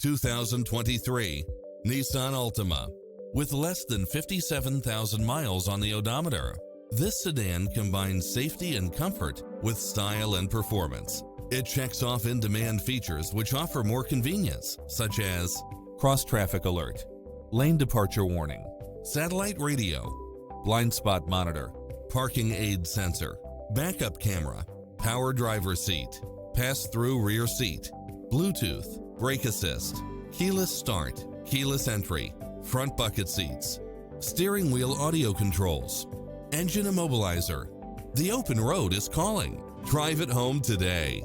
2023 Nissan Altima. With less than 57,000 miles on the odometer, this sedan combines safety and comfort with style and performance. It checks off in-demand features which offer more convenience, such as cross-traffic alert, lane departure warning, satellite radio, blind spot monitor, parking aid sensor, backup camera, power driver seat, pass-through rear seat, Bluetooth, brake assist, keyless start, keyless entry, front bucket seats, steering wheel audio controls, engine immobilizer. The open road is calling. Drive it home today.